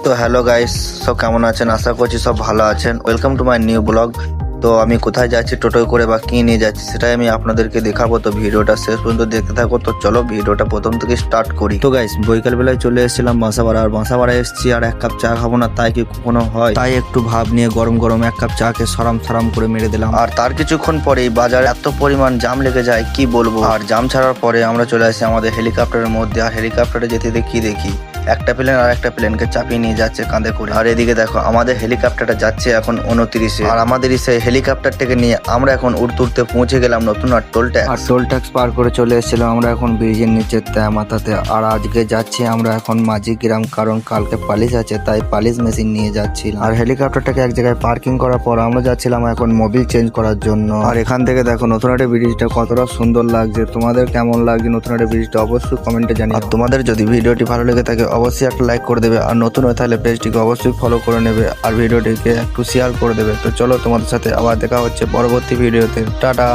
তো hello guys, সব কেমন আছেন? আশা করছি সব ভালো আছেন। Welcome to my new blog. তো আমি কোথায় যাচ্ছি, টোটোয় করে বা কি নিয়ে যাচ্ছি সেটাই আমি আপনাদেরকে দেখাবো। তো ভিডিওটা শেষ পর্যন্ত দেখতে থাকো। তো চলো ভিডিওটা প্রথম থেকে স্টার্ট করি। তো গাইস, বৈকাল বেলায় চলে এসেছিলাম বাসাবাড়া। আর বাসাবাড়া এসেছি আর এক কাপ চা খাবো না তাই কি কখনো হয়? তাই একটু ভাব নিয়ে গরম গরম এক কাপ চা কে সরাম সরাম করে মেরে দিলাম। আর তার কিছুক্ষণ পরেই বাজারে এত পরিমাণ জাম লেগে যায় কি বলবো। আর জাম ছাড়ার পরে আমরা চলে আসি আমাদের হেলিকপ্টারের মধ্যে। আর হেলিকপ্টারে যেতে কি দেখি একটা প্লেন আর একটা প্লেনকে চাপিয়ে নিয়ে যাচ্ছে কাঁধে করে। আর এদিকে দেখো আমাদের হেলিকপ্টারটা যাচ্ছে এখন 29-এ। আর আমাদের সেই হেলিকপ্টারটাকে নিয়ে আমরা এখন উড়তে উড়তে পৌঁছে গেলাম নতুন আর টোল ট্যাক্স। আর টোল ট্যাক্স পার করে চলে এসেছিলাম আমরা এখন ব্রিজের নিচে মাথাতে। আর আজকে যাচ্ছি আমরা এখন মাঝি গ্রাম, কারণ কালকে পালিশ আছে তাই পালিশ মেশিন নিয়ে যাচ্ছিলাম। আর হেলিকপ্টারটাকে এক জায়গায় পার্কিং করার পর আমরা যাচ্ছিলাম এখন মোবিল চেঞ্জ করার জন্য। আর এখান থেকে দেখো নতুন একটা ব্রিজটা কতটা সুন্দর লাগছে। তোমাদের কেমন লাগছে নতুন একটা ব্রিজটা অবশ্যই কমেন্টে জানিও। আর তোমাদের যদি ভিডিওটি ভালো লেগে থাকে অবশ্যই একটা লাইক করে দেবে। আর নতুন হয়ে তাহলে পেজটিকে অবশ্যই ফলো করে নেবে আর ভিডিওটিকে একটু শেয়ার করে দেবে। তো চলো তোমাদের সাথে আবার দেখা হচ্ছে পরবর্তী ভিডিওতে। টাটা।